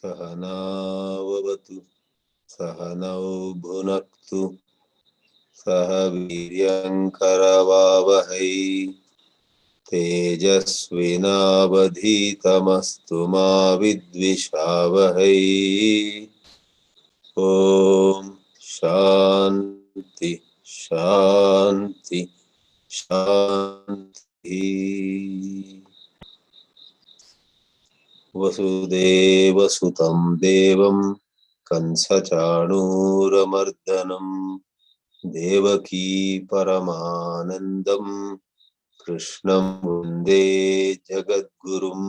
सहनाववतु सहनौ भुनक्तु सह वीर्यङ्करवावहै तेजस्विनावधीतमस्तु मा विद्विषावहै। ॐ शान्ति शान्ति शान्ति। वसुदेवसुतं देवं कंसचाणूरमर्दनं देवकी परमानन्दं कृष्णं वन्दे जगद्गुरुम्।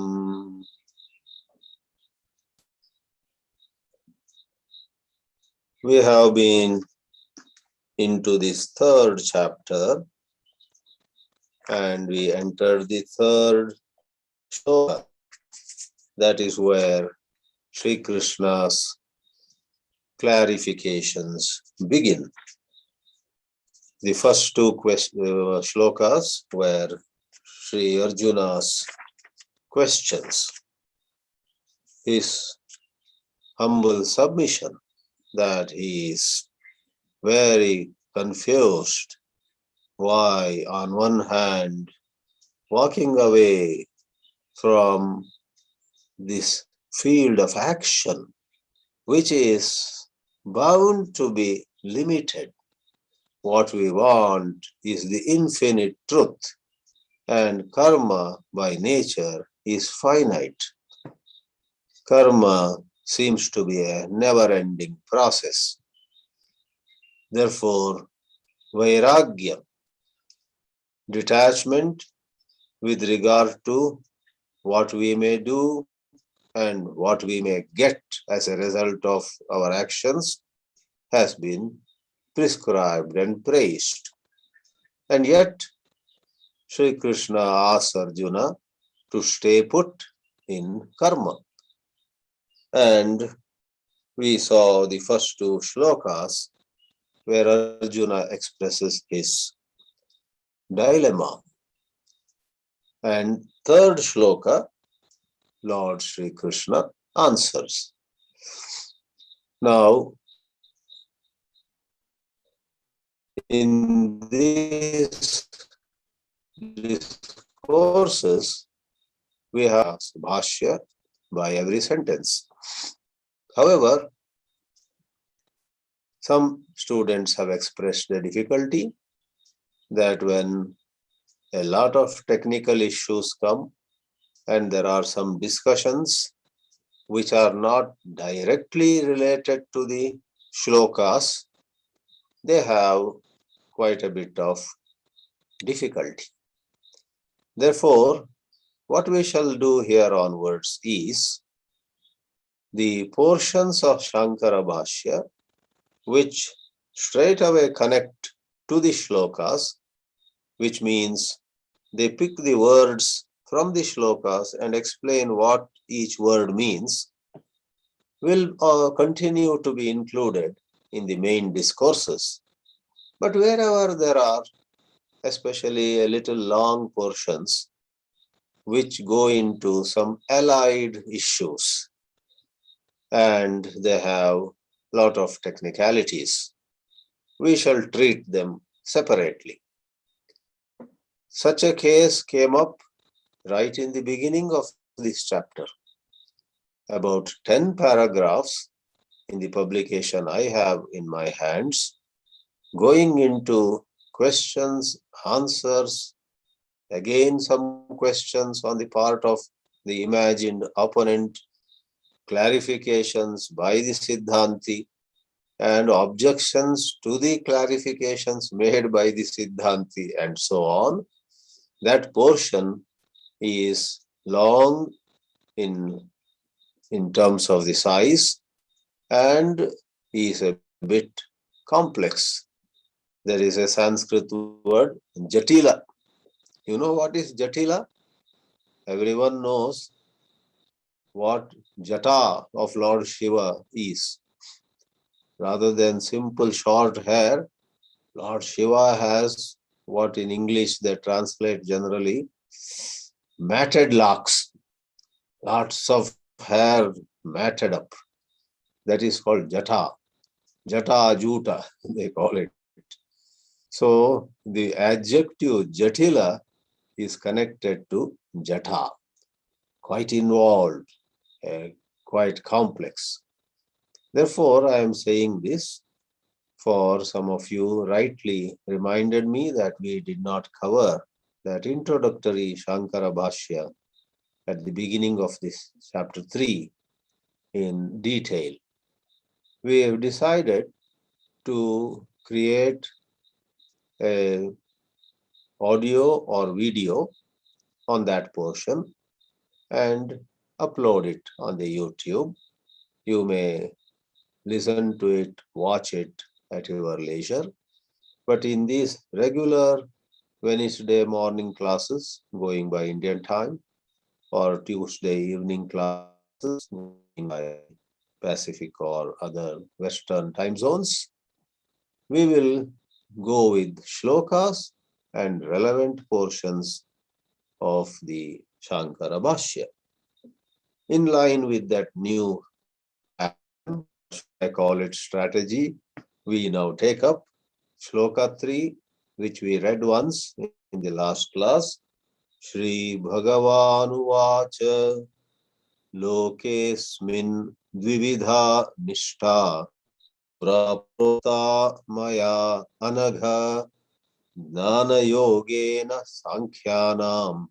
We have been into this third chapter and we entered the third shloka. That is where Sri Krishna's clarifications begin. The first two shlokas were Sri Arjuna's questions, his humble submission that he is very confused why on one hand walking away from this field of action which is bound to be limited. What we want is the infinite truth, and karma by nature is finite. Karma seems to be a never-ending process. Therefore, vairagya, detachment with regard to what we may do and what we may get as a result of our actions, has been prescribed and praised. And yet, Sri Krishna asks Arjuna to stay put in karma. And we saw the first two shlokas where Arjuna expresses his dilemma. And third shloka, Lord Sri Krishna answers. Now, in these discourses, we have Bhāshya by every sentence. However, some students have expressed the difficulty that when a lot of technical issues come and there are some discussions which are not directly related to the shlokas, they have quite a bit of difficulty. Therefore, what we shall do here onwards is the portions of Shānkara Bhāshya which straight away connect to the shlokas, which means they pick the words from the shlokas and explain what each word means, will continue to be included in the main discourses. But wherever there are, especially a little long portions, which go into some allied issues, and they have a lot of technicalities, we shall treat them separately. Such a case came up right in the beginning of this chapter. About 10 paragraphs in the publication I have in my hands, going into questions, answers, again some questions on the part of the imagined opponent, clarifications by the Siddhanti, and objections to the clarifications made by the Siddhanti, and so on. That portion is long in terms of the size and is a bit complex. There is a Sanskrit word, Jatila. You know what is Jatila? Everyone knows what Jata of Lord Shiva is. Rather than simple short hair, Lord Shiva has what in English they translate generally matted locks, lots of hair matted up. That is called jata. Jata ajuta, they call it. So the adjective jatila is connected to jata, quite involved, quite complex. Therefore, I am saying this, for some of you rightly reminded me that we did not cover that introductory Shānkara Bhāshya at the beginning of this chapter 3 in detail. We have decided to create a audio or video on that portion and upload it on the YouTube. You may listen to it, watch it at your leisure. But in these regular Wednesday morning classes going by Indian time, or Tuesday evening classes going by Pacific or other Western time zones, we will go with shlokas and relevant portions of the Shānkara Bhāshya. In line with that new pattern, I call it strategy, we now take up shloka 3, which we read once in the last class. Shri Bhagavan Uvacha Lokesmin Dvividha Nishtha Praprota Maya Anagha Jnana Yogena Sankhyanam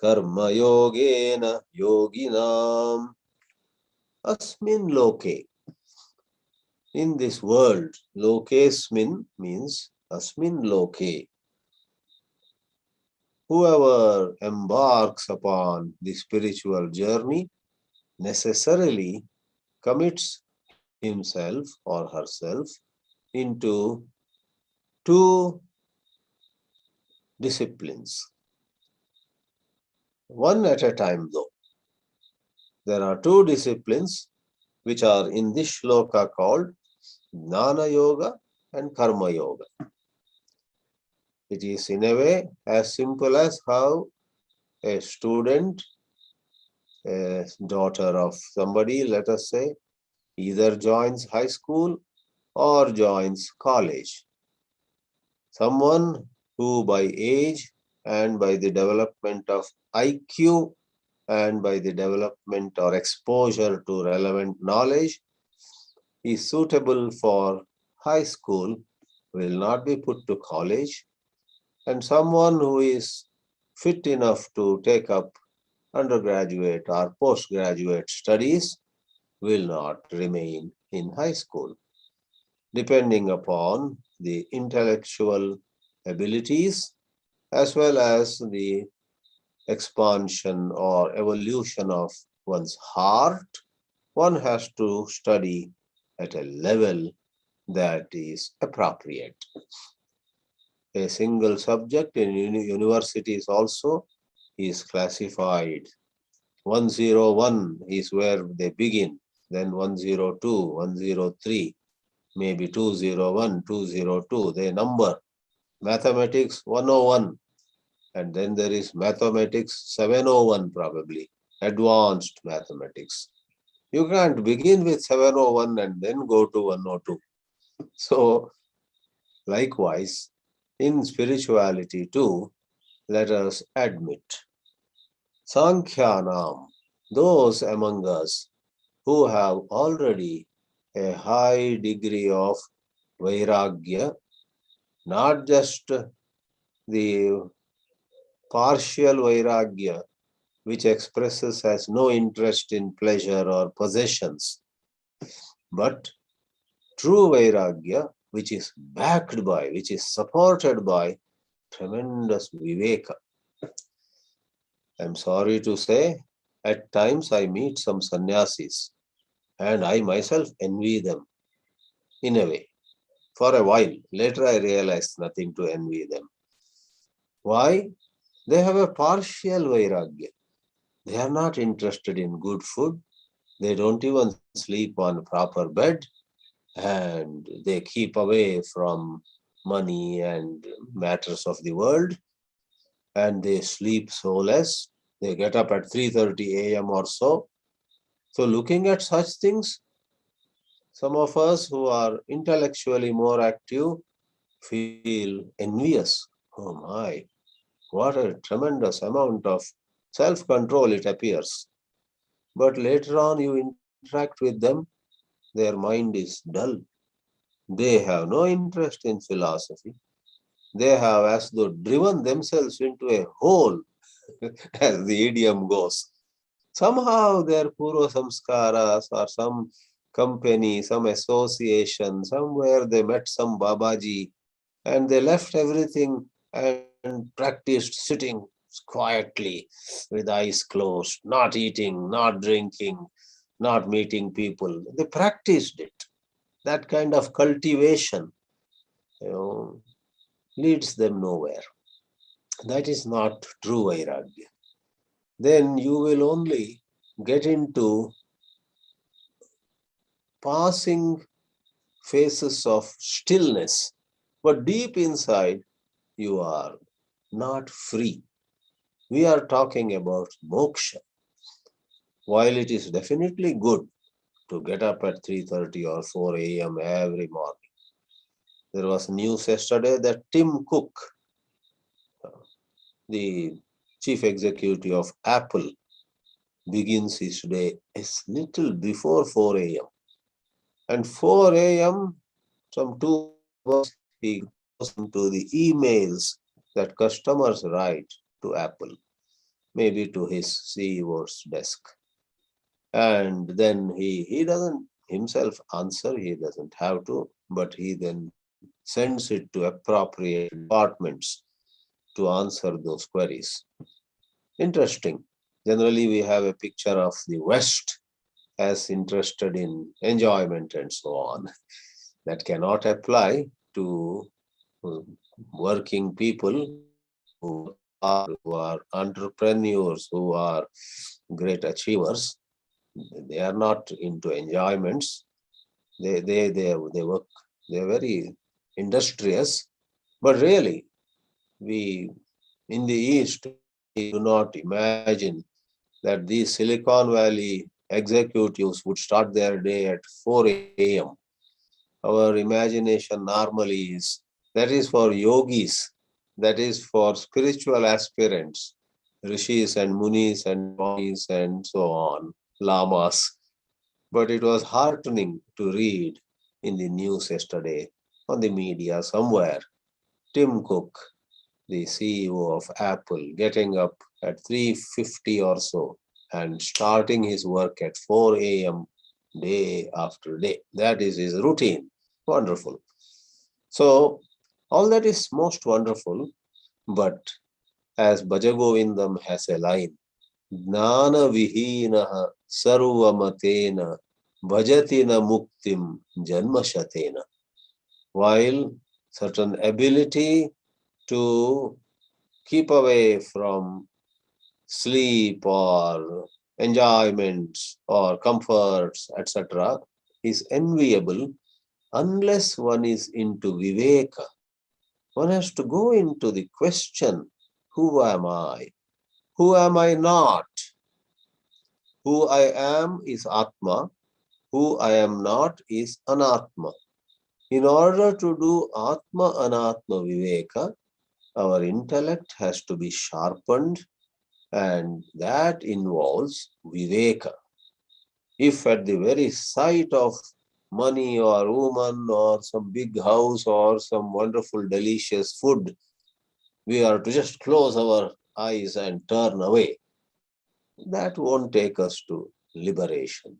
Karma Yogena Yoginam. Asmin Loke. In this world, Lokesmin means Asmin Loke. Whoever embarks upon the spiritual journey necessarily commits himself or herself into two disciplines. One at a time, though. There are two disciplines which are in this shloka called Jnana Yoga and Karma Yoga. It is in a way as simple as how a student, a daughter of somebody, let us say, either joins high school or joins college. Someone who by age and by the development of IQ and by the development or exposure to relevant knowledge is suitable for high school will not be put to college, and someone who is fit enough to take up undergraduate or postgraduate studies will not remain in high school, depending upon the intellectual abilities as well as the expansion or evolution of one's heart. One has to study at a level that is appropriate. A single subject in universities also is classified. 101 is where they begin, then 102, 103, maybe 201, 202, they number. Mathematics 101, and then there is mathematics 701 probably, advanced mathematics. You can't begin with 701 and then go to 102. So, likewise, in spirituality too, let us admit, Sankhyanam, those among us who have already a high degree of vairagya, not just the partial vairagya, which expresses as no interest in pleasure or possessions, but true vairagya, which is backed by, which is supported by tremendous viveka. I'm sorry to say, at times I meet some sannyasis and I myself envy them in a way. For a while, later I realized nothing to envy them. Why? They have a partial vairagya. They are not interested in good food. They don't even sleep on proper bed, and they keep away from money and matters of the world, and they sleep so less. They get up at 3:30 a.m. or so, So looking at such things, some of us who are intellectually more active feel envious. Oh my, what a tremendous amount of self-control it appears. But later on you interact with them, their mind is dull. They have no interest in philosophy. They have as though driven themselves into a hole, as the idiom goes. Somehow their purva samskaras or some company, some association, somewhere they met some Babaji and they left everything and practiced sitting quietly with eyes closed, not eating, not drinking, not meeting people. They practiced it. That kind of cultivation, you know, leads them nowhere. That is not true Vairagya. Then you will only get into passing phases of stillness, but deep inside you are not free. We are talking about moksha. While it is definitely good to get up at 3:30 or 4 a.m. every morning, there was news yesterday that Tim Cook, the chief executive of Apple, begins his day a little before 4 a.m. And 4 a.m., some 2 hours, he goes into the emails that customers write to Apple, maybe to his CEO's desk. And then he doesn't himself answer, he doesn't have to, but he then sends it to appropriate departments to answer those queries. Interesting. Generally, we have a picture of the West as interested in enjoyment and so on. That cannot apply to working people who work hard, who are entrepreneurs, who are great achievers. They are not into enjoyments. They work. They're very industrious. But really, we in the East we do not imagine that these Silicon Valley executives would start their day at 4 a.m. Our imagination normally is that is for yogis, that is for spiritual aspirants, rishis and munis and swamis and so on, lamas. But it was heartening to read in the news yesterday, on the media somewhere, Tim Cook, the CEO of Apple, getting up at 3:50 or so and starting his work at 4 a.m. day after day. That is his routine. Wonderful. So, all that is most wonderful, but as Bhajagovindam has a line, Jnana Vihinaha Sarvamatena Bhajatina Muktim Janmashatena. While certain ability to keep away from sleep or enjoyments or comforts, etc., is enviable unless one is into viveka. One has to go into the question, who am I? Who am I not? Who I am is Atma. Who I am not is Anatma. In order to do Atma Anatma Viveka, our intellect has to be sharpened, and that involves Viveka. If at the very sight of money or woman or some big house or some wonderful delicious food, we are to just close our eyes and turn away, that won't take us to liberation.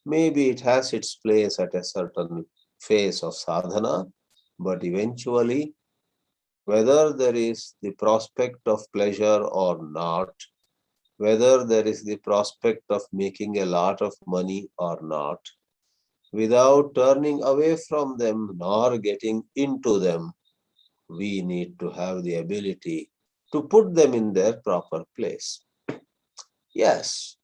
Maybe it has its place at a certain phase of sadhana, but eventually, whether there is the prospect of pleasure or not, whether there is the prospect of making a lot of money or not, without turning away from them nor getting into them, we need to have the ability to put them in their proper place. Yes,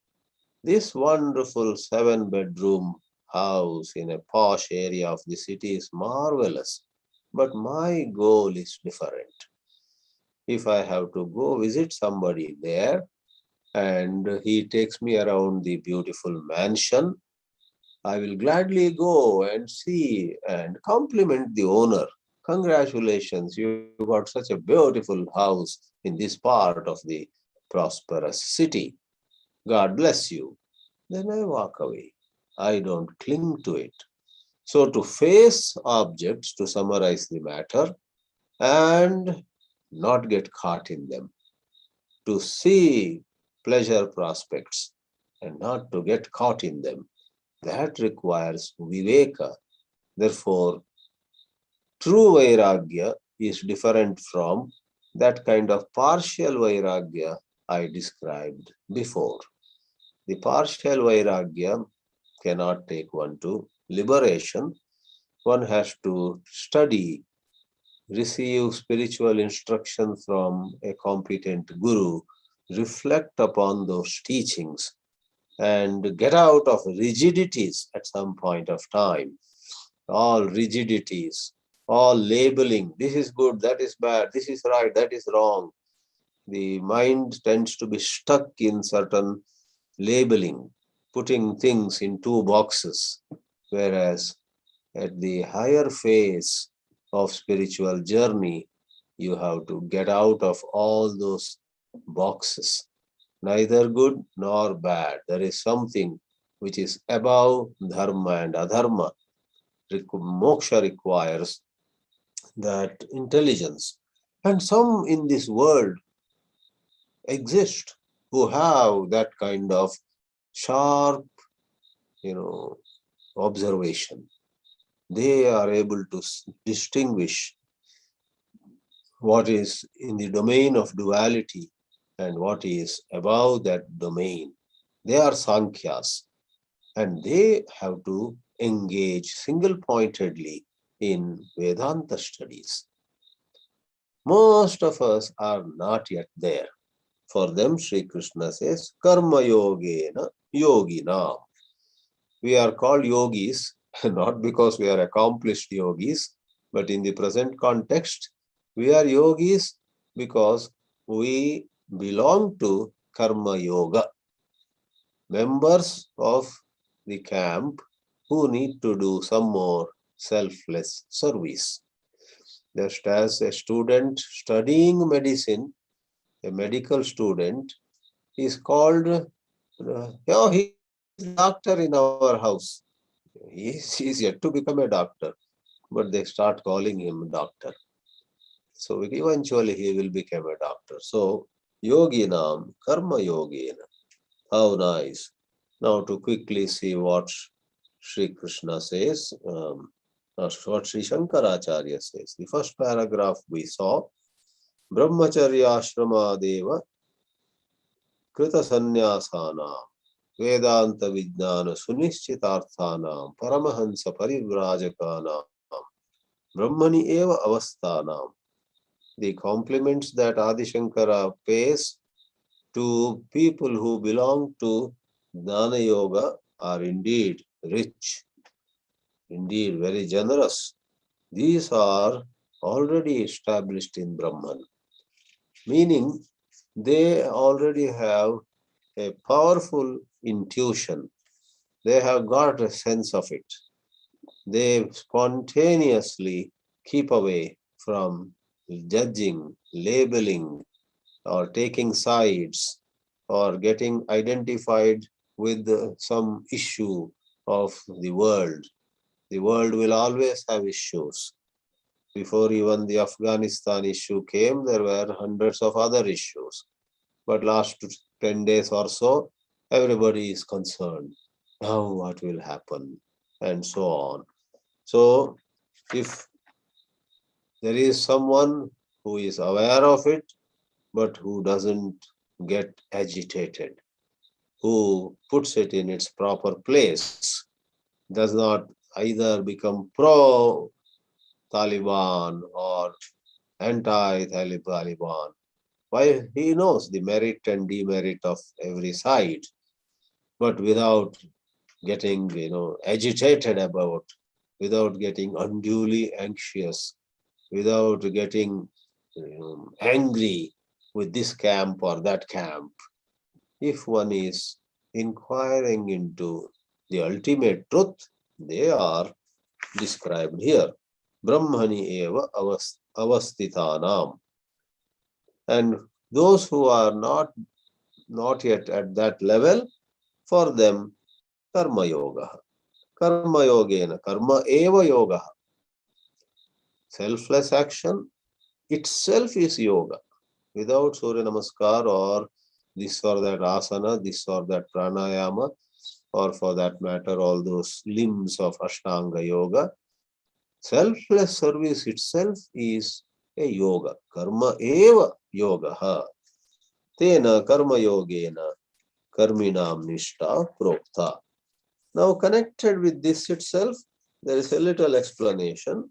this wonderful 7-bedroom house in a posh area of the city is marvelous, but my goal is different. If I have to go visit somebody there and he takes me around the beautiful mansion, I will gladly go and see and compliment the owner. Congratulations, you got such a beautiful house in this part of the prosperous city. God bless you. Then I walk away. I don't cling to it. So to face objects, to summarize the matter, and not get caught in them, to see pleasure prospects and not to get caught in them, that requires viveka. Therefore, true vairagya is different from that kind of partial vairagya I described before. The partial vairagya cannot take one to liberation. One has to study, receive spiritual instruction from a competent guru, reflect upon those teachings, and get out of rigidities at some point of time. All rigidities, all labeling, this is good, that is bad, this is right, that is wrong. The mind tends to be stuck in certain labeling, putting things in two boxes, whereas at the higher phase of spiritual journey, you have to get out of all those boxes. Neither good nor bad. There is something which is above dharma and adharma. Moksha requires that intelligence. And some in this world exist who have that kind of sharp, observation. They are able to distinguish what is in the domain of duality and what is above that domain. They are Sankhyas, and they have to engage single-pointedly in Vedanta studies. Most of us are not yet there. For them, Sri Krishna says, Karma Yogena Yogina. We are called yogis, not because we are accomplished yogis, but in the present context, we are yogis because we belong to Karma Yoga, members of the camp who need to do some more selfless service. Just as a student studying medicine, a medical student, is called, he is a doctor in our house. He is yet to become a doctor, but they start calling him doctor. So eventually he will become a doctor. So yoginam, karma yogena. How nice. Now to quickly see what Sri Krishna says, what Sri Shankaracharya says. The first paragraph we saw, Brahmacharya ashrama deva krita sannyasana Vedanta vijnana sunishchitarthanam paramahansa parivrajakanam brahmani eva avasthanam. The compliments that Adi Shankara pays to people who belong to Jnana Yoga are indeed rich, indeed very generous. These are already established in Brahman, meaning they already have a powerful intuition. They have got a sense of it. They spontaneously keep away from judging, labeling, or taking sides, or getting identified with some issue of the world. The world will always have issues. Before even the Afghanistan issue came, there were hundreds of other issues. But last 10 days or so, everybody is concerned. Now what will happen? And so on. So if there is someone who is aware of it, but who doesn't get agitated, who puts it in its proper place, does not either become pro-Taliban or anti-Taliban. Why? He knows the merit and demerit of every side, but without getting, agitated about, without getting unduly anxious, without getting angry with this camp or that camp. if one is inquiring into the ultimate truth, they are described here. Brahmani eva avasthitanam. And those who are not yet at that level, for them, karma yoga. Karma yogena, karma eva yoga. Selfless action itself is yoga. Without Surya Namaskar or this or that asana, this or that pranayama, or for that matter, all those limbs of Ashtanga yoga, selfless service itself is a yoga. Karma eva yoga. Tena karma yogena karminam nishta prokta. Now, connected with this itself, there is a little explanation.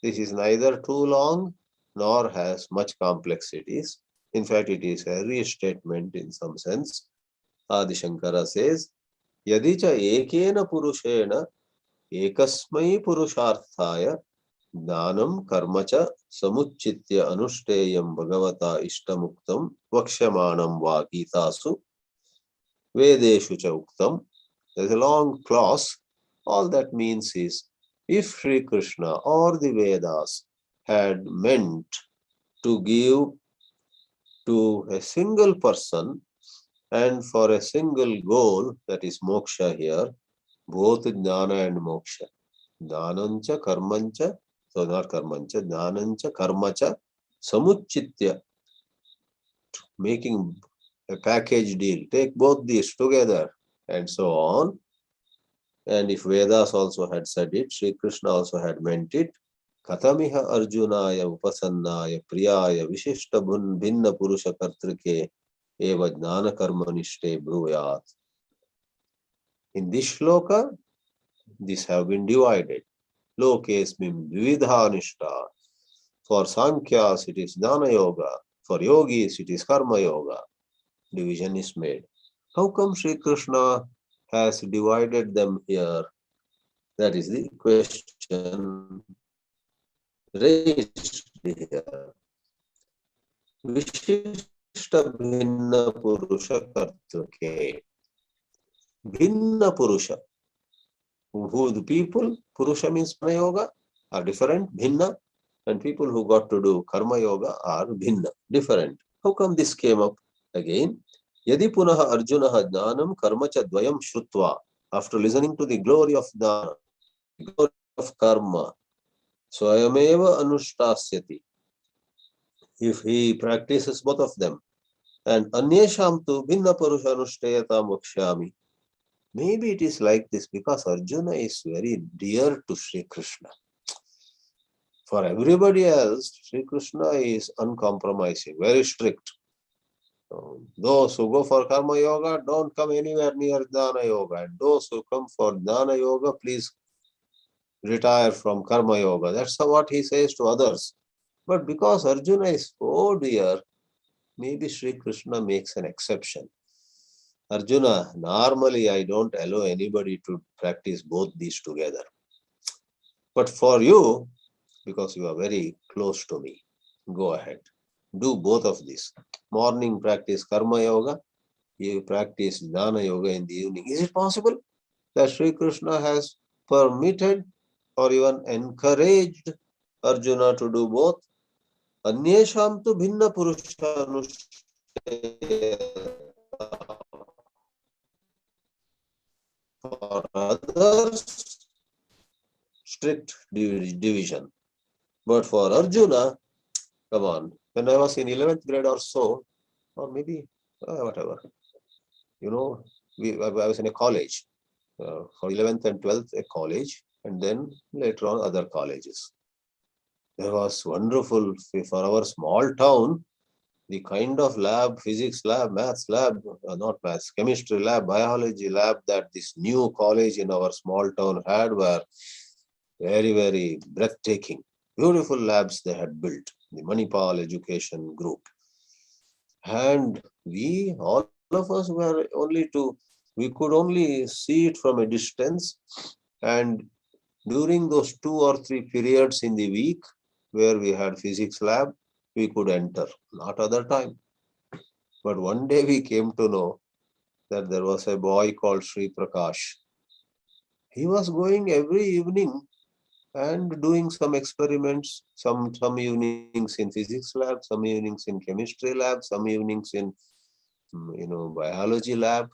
This is neither too long nor has much complexities. In fact, it is a restatement in some sense. Adi Shankara says, Yadicha ekena purushena ekasmai purusharthaya Dhanam karmacha samuchitya anušteyam bhagavata ishtamuktam vakshamanam va gitasu vedeshu cha uktam. There's a long clause. All that means is, if Sri Krishna or the Vedas had meant to give to a single person and for a single goal, that is moksha here, both jnana and moksha, dhanancha karmancha, so not karmancha, dhanancha karmacha samuchitya, making a package deal, take both these together and so on. And if Vedas also had said it, Sri Krishna also had meant it. Katamiha arjunaya upasannaya priyaya vishishta bhinna purusha kartrike eva jnana karmanishte bruyat. In this shloka, these have been divided. Lokesmim vividhanishta. For Sankhyas it is Jnana Yoga. For Yogis it is Karma Yoga. Division is made. How come Sri Krishna has divided them here? That is the question raised here. Vishishta Bhinna Purusha Kartrike. Bhinna Purusha. Who the people? Purusha means Prana Yoga are different, Bhinna. And people who got to do Karma Yoga are Bhinna, different. How come this came up again? Yadi punaha arjunaha jnanam karmacha dvayam shrutva. After listening to the glory of jnana, the glory of karma, swayameva anushtasyati. If he practices both of them, and anyesham tu bhinna purusha anushtayatam vakshami. Maybe it is like this because Arjuna is very dear to Sri Krishna. For everybody else, Sri Krishna is uncompromising, very strict. Those who go for Karma Yoga don't come anywhere near Jnana Yoga. And those who come for Jnana Yoga, please retire from Karma Yoga. That's what he says to others. But because Arjuna is so dear, maybe Sri Krishna makes an exception. Arjuna, normally I don't allow anybody to practice both these together. But for you, because you are very close to me, go ahead. Do both of these. Morning practice Karma Yoga, you practice Jnana Yoga in the evening. Is it possible that Sri Krishna has permitted or even encouraged Arjuna to do both? Anyesham tu bhinna purusha anushte. For others, strict division. But for Arjuna, come on, when I was in 11th grade or so, or maybe whatever, I was in a college. For 11th and 12th, a college, and then later on other colleges. There was wonderful, for our small town, the kind of lab, physics lab, maths lab, not maths, chemistry lab, biology lab that this new college in our small town had were very, very breathtaking. Beautiful labs they had built, the Manipal Education Group. And we, all of us we could only see it from a distance. And during those 2 or 3 periods in the week where we had physics lab, we could enter, not other time. But one day we came to know that there was a boy called Sri Prakash. He was going every evening and doing some experiments, some evenings in physics lab, some evenings in chemistry lab, some evenings in biology lab.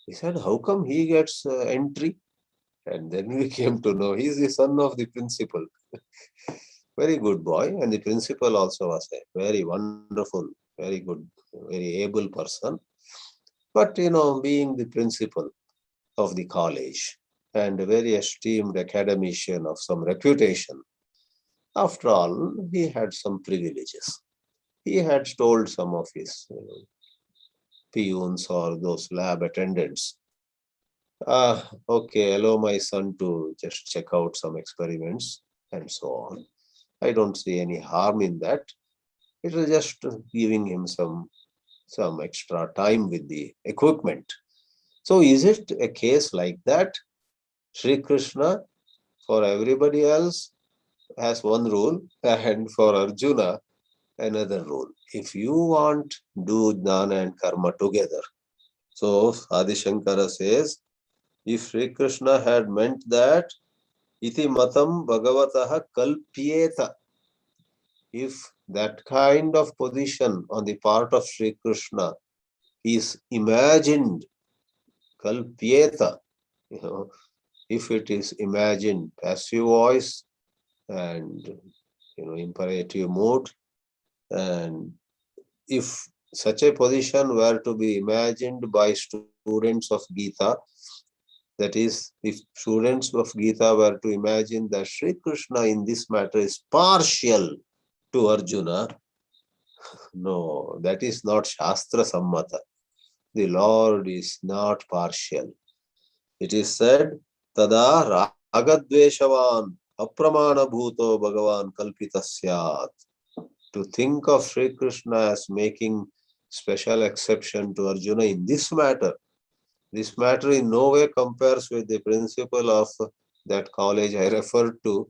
He said, how come he gets entry? And then we came to know he is the son of the principal. Very good boy, and the principal also was a very wonderful, very good, very able person. But being the principal of the college and a very esteemed academician of some reputation, after all, he had some privileges. He had told some of his peons or those lab attendants, okay, allow my son to just check out some experiments and so on. I don't see any harm in that. It is just giving him some extra time with the equipment. So is it a case like that? Sri Krishna, for everybody else, has one rule, and for Arjuna, another rule. If you want, do jnana and karma together. So Adi Shankara says, if Sri Krishna had meant that, iti matam bhagavataha kalpyeta, if that kind of position on the part of Sri Krishna is imagined, kalpyeta, if it is imagined passive voice and imperative mood, and if such a position were to be imagined by students of Gita, that is, if students of Gita were to imagine that Sri Krishna in this matter is partial to Arjuna, no, that is not Shastra Sammata. The Lord is not partial. It is said, Tada ragadveshavan apramana bhuto bhagavan kalpitasyat. To think of Sri Krishna as making special exception to Arjuna in this matter in no way compares with the principle of that college I referred to,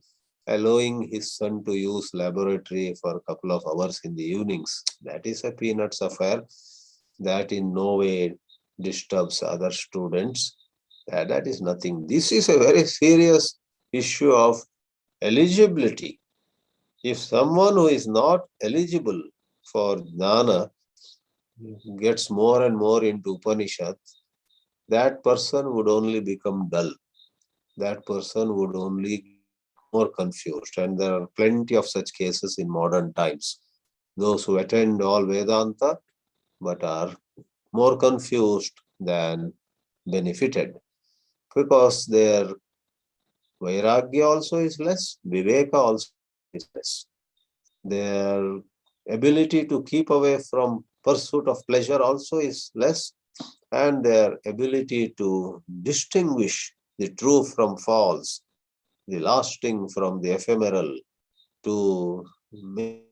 allowing his son to use laboratory for a couple of hours in the evenings. That is a peanuts affair. That in no way disturbs other students. That is nothing. This is a very serious issue of eligibility. If someone who is not eligible for jnana gets more and more into Upanishad, that person would only become dull. That person would only be more confused. And there are plenty of such cases in modern times. Those who attend all Vedanta but are more confused than benefited, because their vairagya also is less, viveka also is less. Their ability to keep away from pursuit of pleasure also is less, and their ability to distinguish the true from false, the lasting from the ephemeral, to make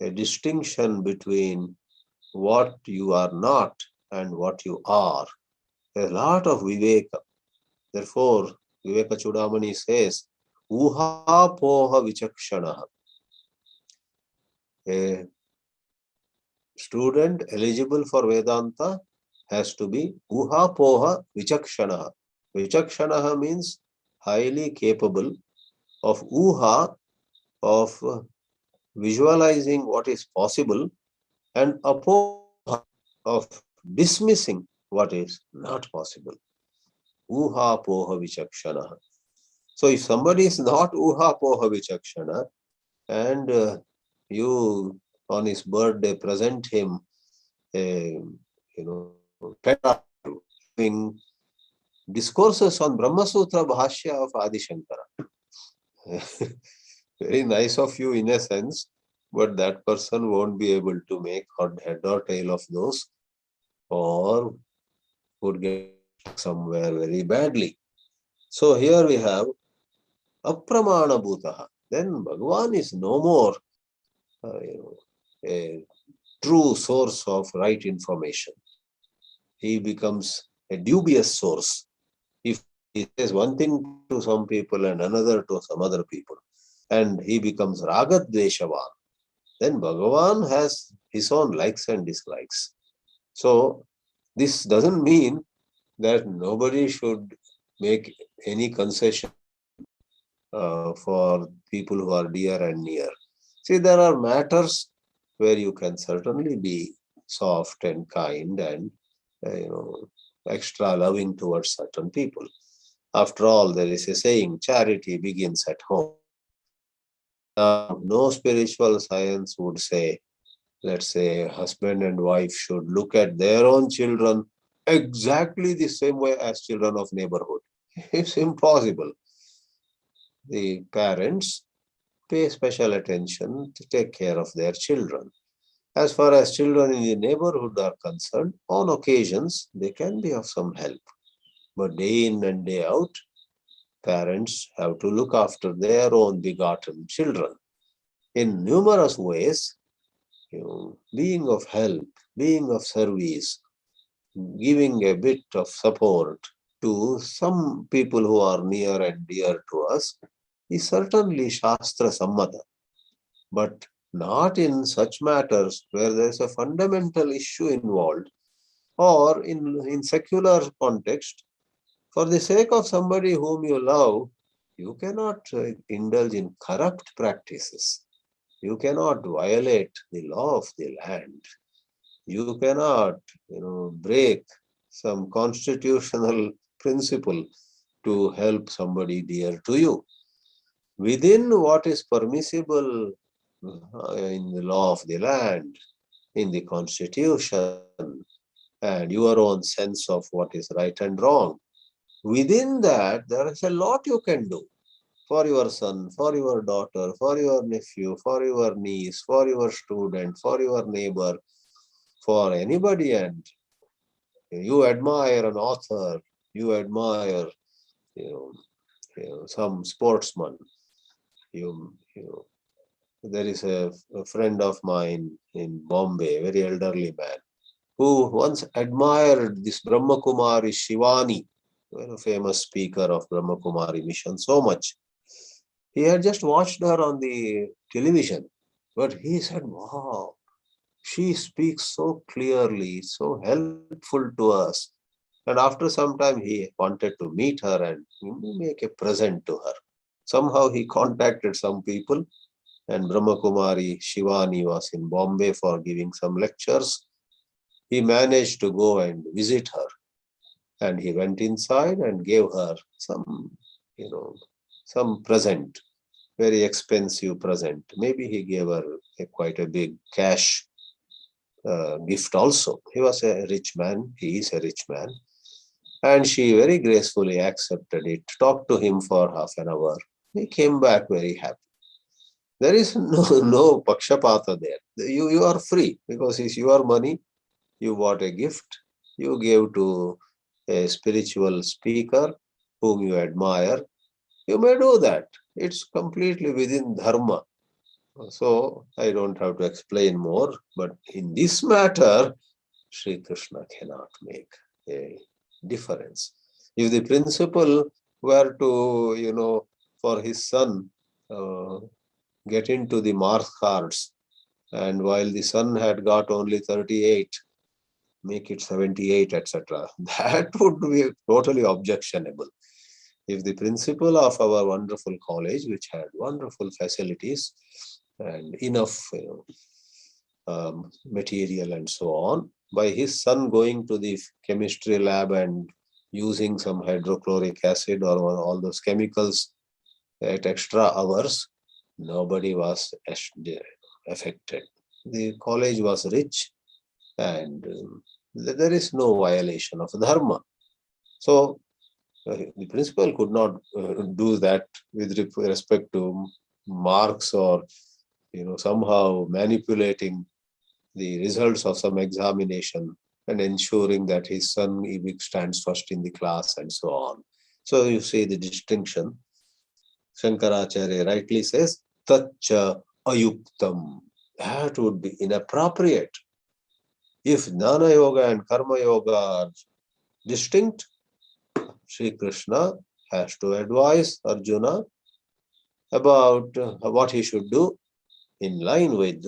a distinction between what you are not and what you are. A lot of viveka. Therefore, Viveka Chudamani says, Uha poha vichakshana. A student eligible for Vedanta has to be Uha poha vichakshana. Vichakshana means highly capable of Uha, of visualizing what is possible, and apoha, of dismissing what is not possible. Uha poha vichakshana. So if somebody is not Uha poha vichakshana, and you on his birthday present him a giving discourses on Brahma Sutra Bhashya of Adi Shankara. Very nice of you in a sense, but that person won't be able to make head or tail of those, or would get somewhere very badly. So here we have apramana bhutaha. Then Bhagavan is no more a true source of right information. He becomes a dubious source. If he says one thing to some people and another to some other people, and he becomes ragadveshavan, then Bhagavan has his own likes and dislikes. So This doesn't mean that nobody should make any concession for people who are dear and near. See, there are matters where you can certainly be soft and kind and extra loving towards certain people. After all, there is a saying, charity begins at home. Now, no spiritual science would say, let's say, husband and wife should look at their own children exactly the same way as children of neighborhood. It's impossible. The parents pay special attention to take care of their children. As far as children in the neighborhood are concerned, on occasions they can be of some help. But day in and day out, parents have to look after their own begotten children in numerous ways, being of help, being of service, giving a bit of support to some people who are near and dear to us is certainly Shastra Sammata, but not in such matters where there is a fundamental issue involved, or in secular context, for the sake of somebody whom you love, you cannot indulge in corrupt practices. You cannot violate the law of the land. You cannot, break some constitutional principle to help somebody dear to you. Within what is permissible in the law of the land, in the constitution, and your own sense of what is right and wrong, within that, there is a lot you can do for your son, for your daughter, for your nephew, for your niece, for your student, for your neighbor, for anybody. And you admire an author, you admire some sportsman. There is a friend of mine in Bombay, a very elderly man, who once admired this Brahma Kumari Shivani, a famous speaker of Brahma Kumari mission, so much. He had just watched her on the television, but he said, wow, she speaks so clearly, so helpful to us. And after some time, he wanted to meet her and make a present to her. Somehow he contacted some people, and Brahma Kumari Shivani was in Bombay for giving some lectures. He managed to go and visit her, and he went inside and gave her some present, very expensive present. Maybe he gave her quite a big cash gift also. He was a rich man. He is a rich man. And she very gracefully accepted it, talked to him for half an hour. He came back very happy. There is no pakshapata there. You are free because it's your money. You bought a gift. You gave to a spiritual speaker whom you admire. You may do that. It's completely within dharma. So I don't have to explain more. But in this matter, Sri Krishna cannot make a difference. If the principal were to, for his son, get into the mark cards, and while the son had got only 38, make it 78, etc., that would be totally objectionable. If the principal of our wonderful college, which had wonderful facilities and enough material and so on, by his son going to the chemistry lab and using some hydrochloric acid or all those chemicals at extra hours, nobody was affected. The college was rich, and there is no violation of dharma. So the principal could not do that with respect to marks or somehow manipulating the results of some examination and ensuring that his son stands first in the class and so on. So you see the distinction. Shankaracharya rightly says, Tacha ayuktam. That would be inappropriate. If Jnana Yoga and Karma Yoga are distinct, Sri Krishna has to advise Arjuna about what he should do in line with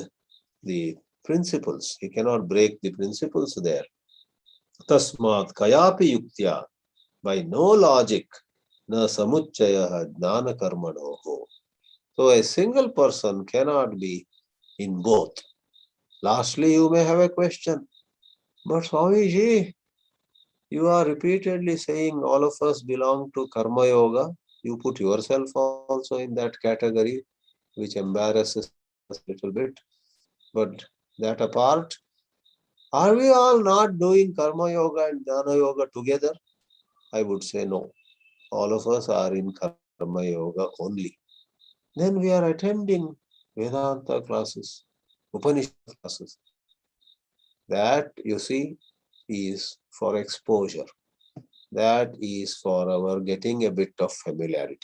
the principles. He cannot break the principles there. Tasmat kayapi yuktya, by no logic, na samuchaya jnana karmanoho. So a single person cannot be in both. Lastly, you may have a question. But Swamiji, you are repeatedly saying all of us belong to Karma Yoga. You put yourself also in that category, which embarrasses us a little bit. But that apart, are we all not doing Karma Yoga and Jnana Yoga together? I would say no. All of us are in Karma Yoga only. Then we are attending Vedanta classes, Upanishad classes. That, you see, is for exposure. That is for our getting a bit of familiarity.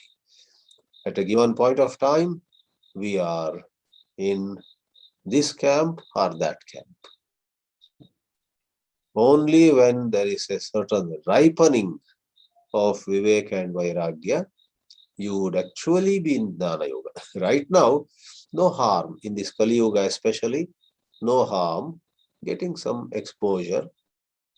At a given point of time, we are in this camp or that camp. Only when there is a certain ripening of Vivek and Vairagya, you would actually be in Jnana Yoga. Right now, no harm in this Kali Yoga especially, no harm getting some exposure,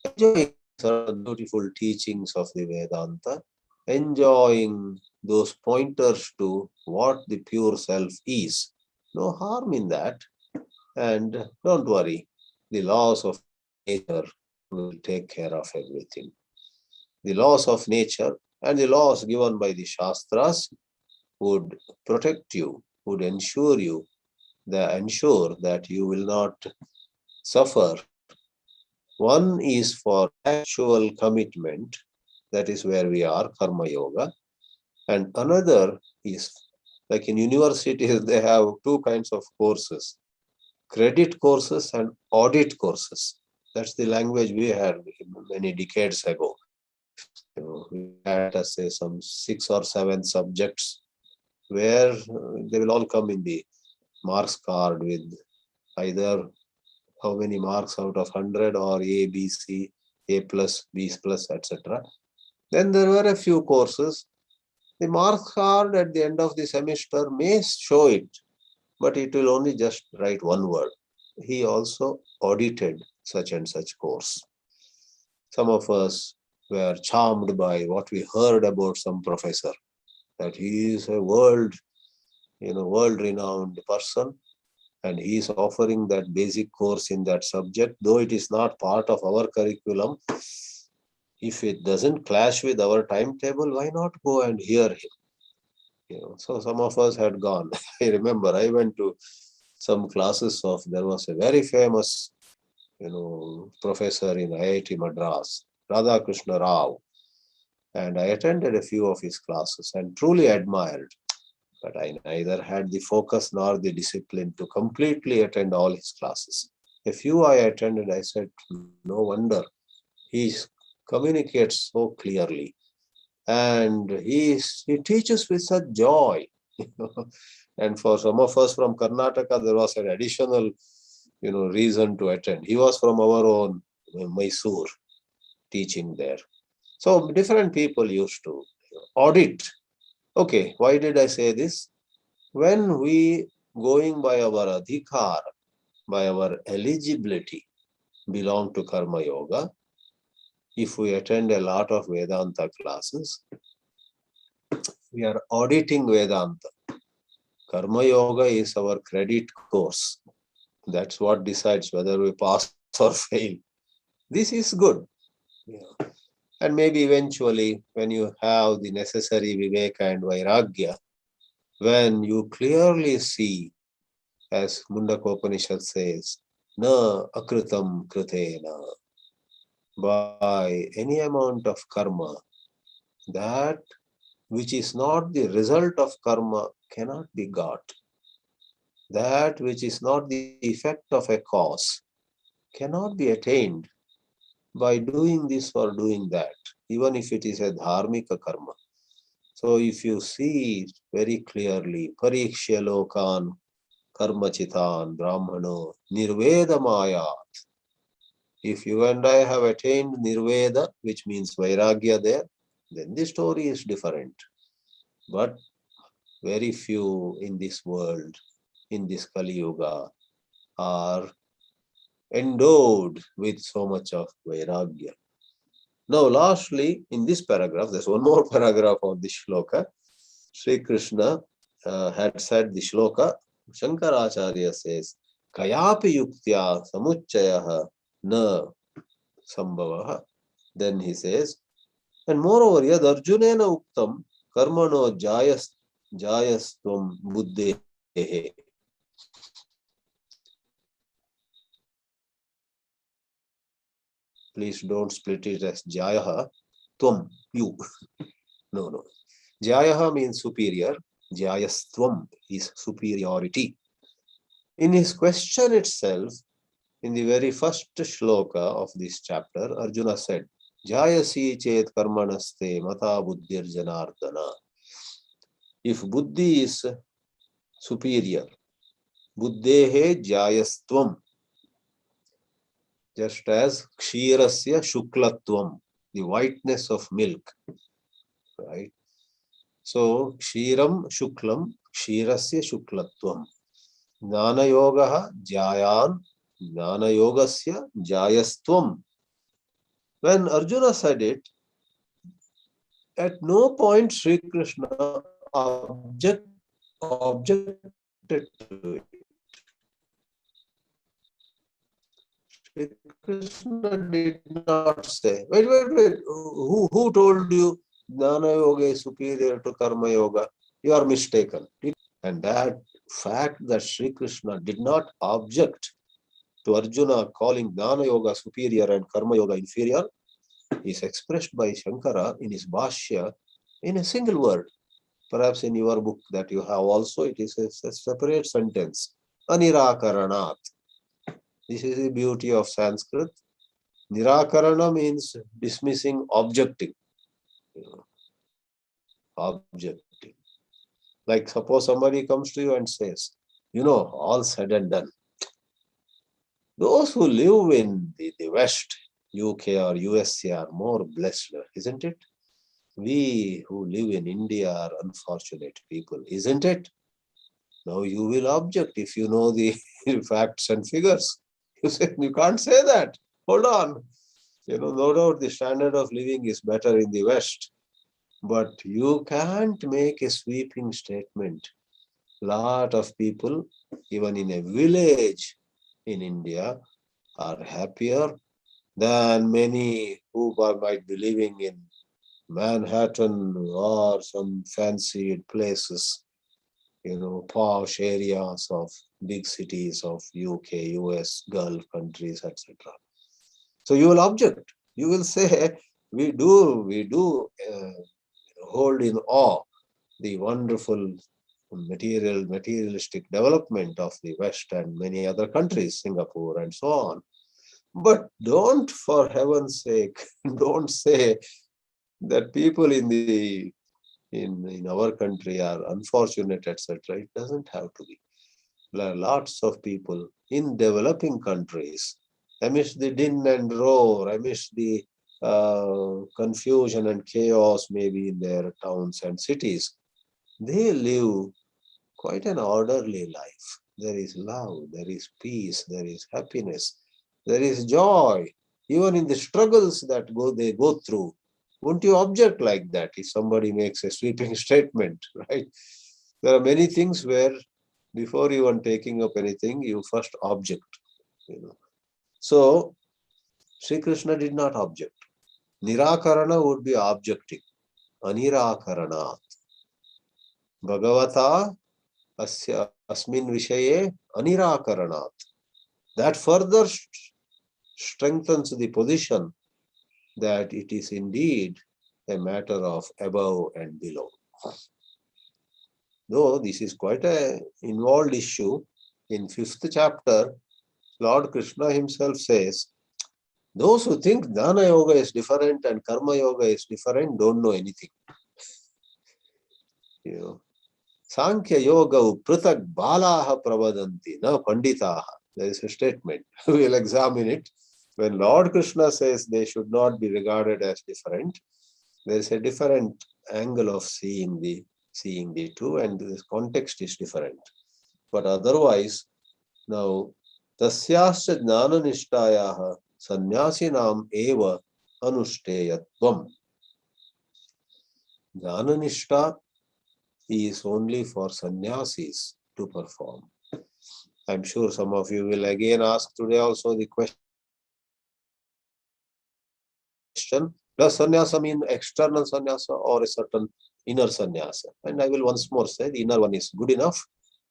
enjoying certain beautiful teachings of the Vedanta, enjoying those pointers to what the pure self is. No harm in that. And don't worry, the laws of nature will take care of everything. The laws of nature and the laws given by the Shastras would protect you, would ensure that you will not suffer. One is for actual commitment, that is where we are, Karma Yoga, and another is like in universities, they have two kinds of courses, credit courses and audit courses. That's the language we had many decades ago. We had, say, some 6 or 7 subjects where they will all come in the marks card with either how many marks out of 100 or A, B, C, A plus, B plus, etc. Then there were a few courses. The marks card at the end of the semester may show it, but it will only just write one word. He also audited such and such course. Some of us were charmed by what we heard about some professor, that he is a world-renowned person, and he is offering that basic course in that subject, though it is not part of our curriculum. If it doesn't clash with our timetable, why not go and hear him? So some of us had gone. I remember I went to some classes there was a very famous, professor in IIT Madras, Radhakrishna Rao, and I attended a few of his classes and truly admired. But I neither had the focus nor the discipline to completely attend all his classes. A few I attended, I said, no wonder. He communicates so clearly. And he teaches with such joy. And for some of us from Karnataka, there was an additional, reason to attend. He was from our own Mysore, teaching there. So different people used to audit. Okay, why did I say this? When we, going by our adhikar, by our eligibility, belong to Karma Yoga, if we attend a lot of Vedanta classes, we are auditing Vedanta. Karma Yoga is our credit course. That's what decides whether we pass or fail. This is good. And maybe eventually, when you have the necessary Viveka and Vairagya, when you clearly see, as Mundakopanishad says, na akritam kritena, by any amount of karma, that which is not the result of karma cannot be got. That which is not the effect of a cause cannot be attained by doing this or doing that, even if it is a dharmika karma. So if you see very clearly, parikshya lokan karma chitan brahmano nirveda mayat. If you and I have attained nirveda, which means vairagya there, then the story is different. But very few in this world, in this Kali Yuga, are endowed with so much of vairagya. Now, lastly, in this paragraph, there's one more paragraph of this shloka. Sri Krishna had said the shloka. Shankaracharya says, Kayapi yuktya samuchayaha na sambhavaha. Then he says, and moreover, yad arjunena uktam karmano jayastvam buddhehe. Please don't split it as jayaha, tvam, you. No. Jayaha means superior. Jayastvam is superiority. In his question itself, in the very first shloka of this chapter, Arjuna said, Jayasi chet karmanaste mata buddhir janardana. If buddhi is superior, buddhehe jayastvam, just as kshirasya shuklatvam, the whiteness of milk, right? So, kshiram shuklam, kshirasya shuklatvam. Jnana yogaha jayan, jnana yogasya jayastvam. When Arjuna said it, at no point Sri Krishna objected to it. Sri Krishna did not say, wait, who told you Jnana Yoga is superior to Karma Yoga? You are mistaken. And that fact that Sri Krishna did not object to Arjuna calling Jnana Yoga superior and Karma Yoga inferior is expressed by Shankara in his Bhāshya in a single word. Perhaps in your book that you have also, it is a separate sentence. Anirakaranat. This is the beauty of Sanskrit. Nirakarana means dismissing, objecting. Objecting. Like suppose somebody comes to you and says, all said and done. Those who live in the West, UK or USA are more blessed, isn't it? We who live in India are unfortunate people, isn't it? Now you will object if you know the facts and figures. You say, you can't say that. Hold on. No doubt the standard of living is better in the West. But you can't make a sweeping statement. Lot of people, even in a village in India, are happier than many who might be living in Manhattan or some fancied places, posh areas of big cities of UK, US, Gulf countries, etc. So you will object. You will say, we do hold in awe the wonderful materialistic development of the West and many other countries, Singapore and so on. But don't, for heaven's sake, don't say that people in our country are unfortunate, etc. It doesn't have to be. There are lots of people in developing countries, amidst the din and roar, amidst the confusion and chaos maybe in their towns and cities, they live quite an orderly life. There is love, there is peace, there is happiness, there is joy, even in the struggles that they go through. Won't you object like that if somebody makes a sweeping statement, right? There are many things where before even taking up anything, you first object. So, Sri Krishna did not object. Nirakarana would be objecting. Anirakaranat. Bhagavata asmin vishaye anirakaranat. That further strengthens the position that it is indeed a matter of above and below. Though this is quite an involved issue, in 5th chapter, Lord Krishna himself says, those who think Jnana Yoga is different and Karma Yoga is different don't know anything. Sankhya Yoga pratak balaha pravadanti na panditaha. There is a statement. We will examine it. When Lord Krishna says they should not be regarded as different, there is a different angle of seeing the two, and this context is different. But otherwise, now, tasyasya jnana nishtayaha sannyasinam eva anušteyatvam. Jnananishta is only for sannyasis to perform. I'm sure some of you will again ask today also the question, does sannyasa mean external sannyasa or a certain inner sannyasa? And I will once more say the inner one is good enough.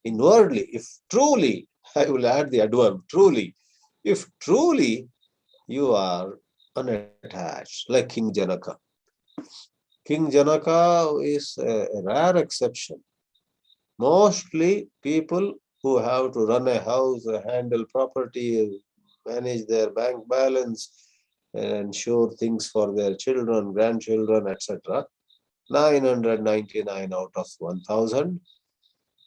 Inwardly, if truly, I will add the adverb, truly, if truly you are unattached, like King Janaka. King Janaka is a rare exception. Mostly people who have to run a house, handle property, manage their bank balance, ensure things for their children, grandchildren, etc. 999 out of 1000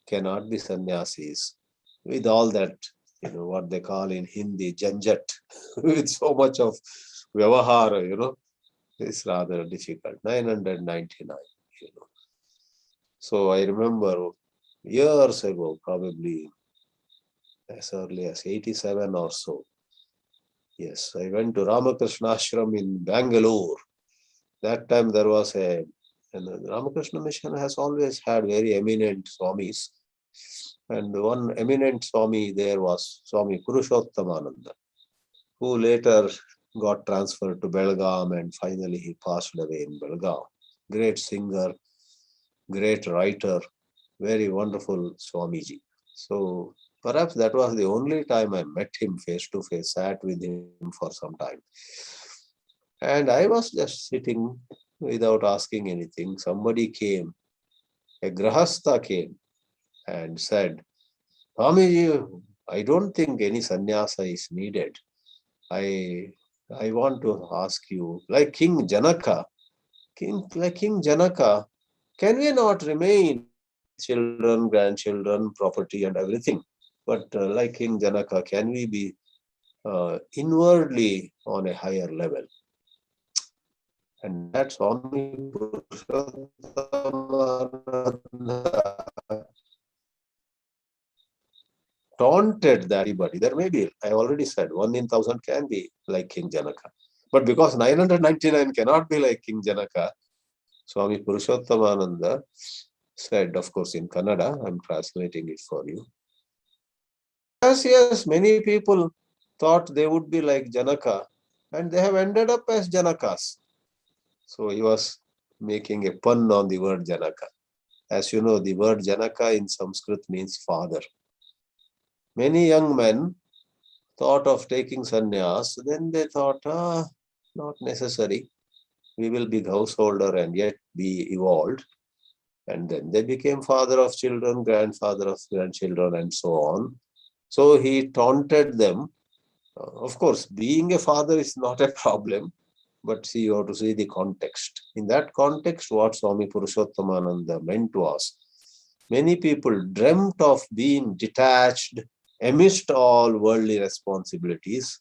cannot be sannyasis. With all that, what they call in Hindi, janjat, with so much of vyavahara, it's rather difficult. 999, So I remember years ago, probably as early as 87 or so. Yes, I went to Ramakrishna Ashram in Bangalore. That time there was and the Ramakrishna Mission has always had very eminent Swamis. And one eminent Swami there was Swami Purushothamananda, who later got transferred to Belgaum and finally he passed away in Belgaum. Great singer, great writer, very wonderful Swamiji. So perhaps that was the only time I met him face to face, sat with him for some time. And I was just sitting without asking anything. Somebody came, a Grahastha came and said, Swamiji, I don't think any sannyasa is needed. I want to ask you, like King Janaka, can we not remain children, grandchildren, property and everything? But like King Janaka, can we be inwardly on a higher level? And that's Swami taunted that everybody. There may be, I already said, 1 in 1,000 can be like King Janaka. But because 999 cannot be like King Janaka, Swami Purushothamananda said, of course in Kannada, I'm translating it for you. Yes, many people thought they would be like Janaka and they have ended up as Janakas. So he was making a pun on the word Janaka. As you know, the word Janaka in Sanskrit means father. Many young men thought of taking sannyas, then they thought, not necessary. We will be householder and yet be evolved. And then they became father of children, grandfather of grandchildren, and so on. So he taunted them. Of course, being a father is not a problem, but see, you have to see the context. In that context, what Swami Purushothamananda meant was, many people dreamt of being detached amidst all worldly responsibilities,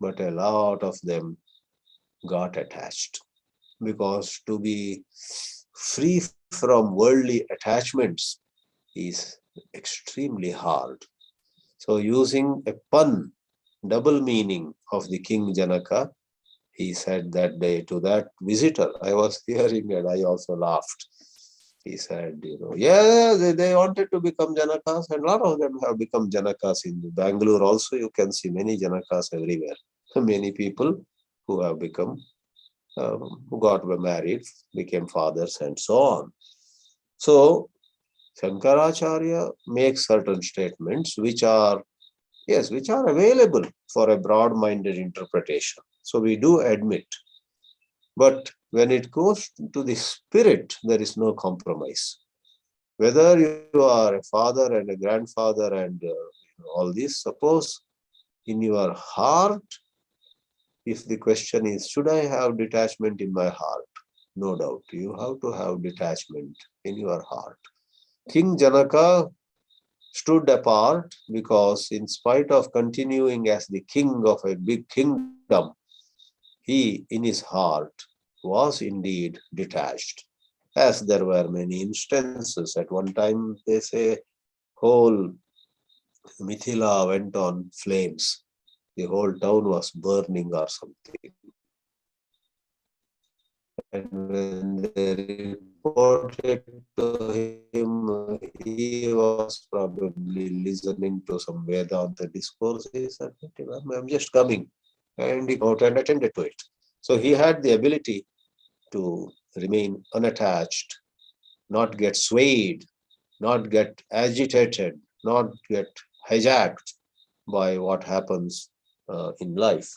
but a lot of them got attached. Because to be free from worldly attachments is extremely hard. So using a pun, double meaning of the King Janaka, he said that day to that visitor, I was hearing and I also laughed. He said, they wanted to become Janakas and a lot of them have become Janakas in Bangalore also. You can see many Janakas everywhere. Many people who have become, who got married, became fathers and so on. So Shankaracharya makes certain statements which are available for a broad-minded interpretation. So we do admit. But when it goes to the spirit, there is no compromise. Whether you are a father and a grandfather and all this, suppose in your heart, if the question is, should I have detachment in my heart? No doubt, you have to have detachment in your heart. King Janaka stood apart because in spite of continuing as the king of a big kingdom, he in his heart was indeed detached. As there were many instances. At one time, they say, whole Mithila went on flames. The whole town was burning or something. And when they reported to him, he was probably listening to some Vedanta discourse. He said, I'm just coming. And he out and attended to it. So he had the ability to remain unattached, not get swayed, not get agitated, not get hijacked by what happens in life.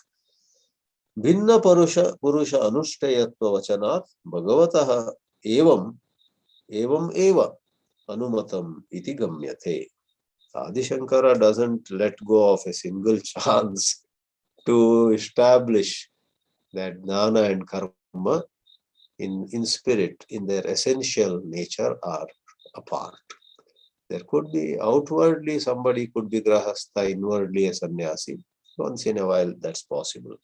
भिन्न पुरुष अनुष्ठेयत्व वचनात् भगवतः एवं एव अनुमतम इति गम्यते. Adi Shankara doesn't let go of a single chance to establish that jnana and karma in spirit, in their essential nature, are apart. There could be outwardly somebody could be grahastha, inwardly a sannyasi. Once in a while that's possible.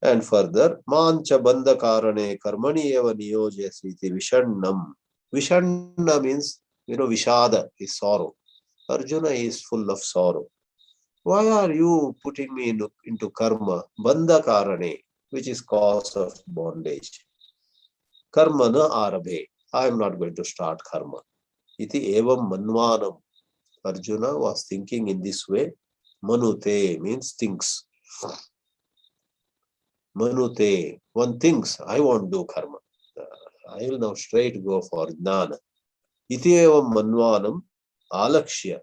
And further, mancha bandha karane karmani eva niyojasyati vishannam. Vishanna means, vishada is sorrow. Arjuna is full of sorrow. Why are you putting me into karma? Bandha karane, which is cause of bondage. Karma na arabhe. I am not going to start karma. Iti evam manvanam. Arjuna was thinking in this way. Manute means thinks. Manute, one thinks, I won't do karma. I will now straight go for jnana. Iti evam manvanam alakshya.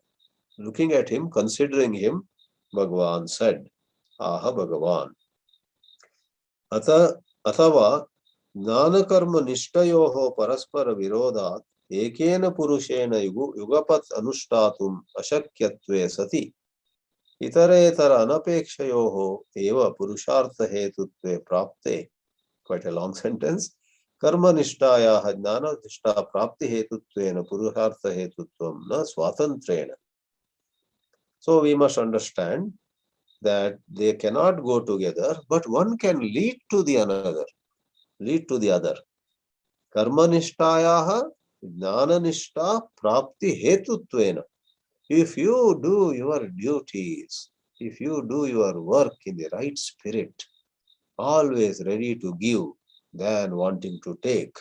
Looking at him, considering him, Bhagavan said, Aha Bhagavan. Athava jnana karma nishtayoho paraspara virodhat ekena purushena yugapat anushtatum ashakyatve sati. Itaretara anapekshayoho eva purushartha hetutve prapte. Quite a long sentence. Karma nishtaya jnana nishta prapti hetutvena purushartha hetutvam na swatantrena. So we must understand that they cannot go together, but one can lead to the other. Karma nishtaya jnana nishta prapti hetutvena. If you do your duties, if you do your work in the right spirit, always ready to give than wanting to take,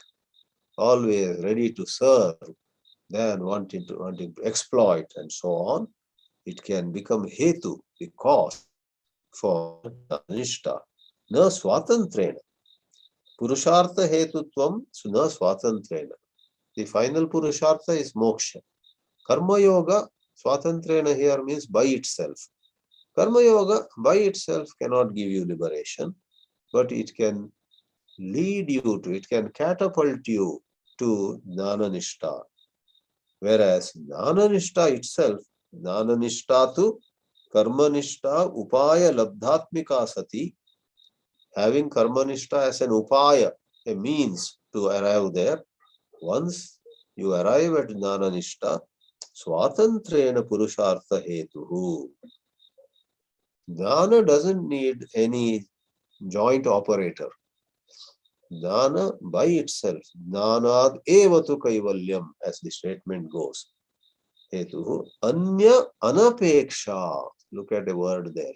always ready to serve than wanting to exploit, and so on, it can become hetu, the cause for anishta. Na swatantrena. Purushartha hetutvam na swatantrena. The final purushartha is moksha. Karma yoga, swatantrena here means by itself. Karma yoga by itself cannot give you liberation, but it can lead you to, it can catapult you to jnana nishta. Whereas jnana nishta itself, jnana nishta tu karma nishta upaya labdhatmika sati, having karma nishta as an upaya, a means to arrive there. Once you arrive at jnana nishta, swatantrena purushartha hetuhu. Jnana doesn't need any joint operator. Jnana by itself, jnanad evatu kaivalyam, as the statement goes. Hetuhu anya anapeksha. Look at the word there.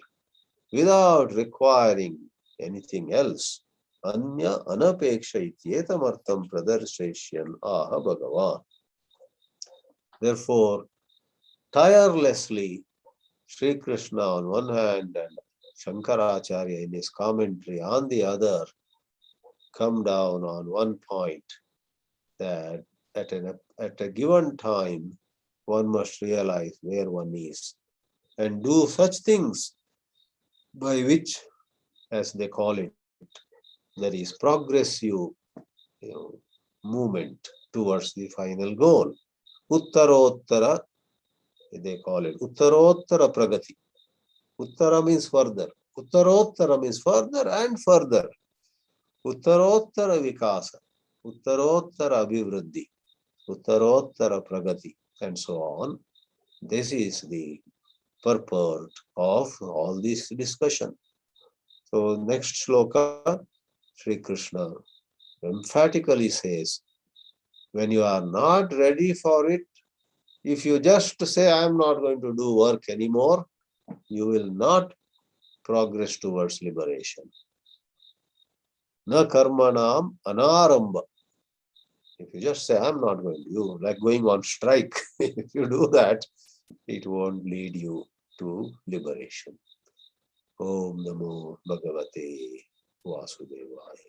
Without requiring anything else. Anya anapeksha ityetamartam pradarsheshyan aha Bhagavan. Therefore, tirelessly, Sri Krishna on one hand and Shankaracharya in his commentary on the other come down on one point, that at a given time one must realize where one is and do such things by which, as they call it, there is progressive movement towards the final goal. Uttarottara, they call it Uttarottara Pragati. Uttara means further. Uttarottara means further and further. Uttarottara Vikasa, Uttarottara Abhivriddhi, Uttarottara Pragati, and so on. This is the purport of all this discussion. So next shloka, Sri Krishna emphatically says, when you are not ready for it, if you just say, I am not going to do work anymore, you will not progress towards liberation. Na karmanam anaramba. If you just say, I'm not going to do, like going on strike, if you do that, it won't lead you to liberation. Om Namo Bhagavate Vasudevaya.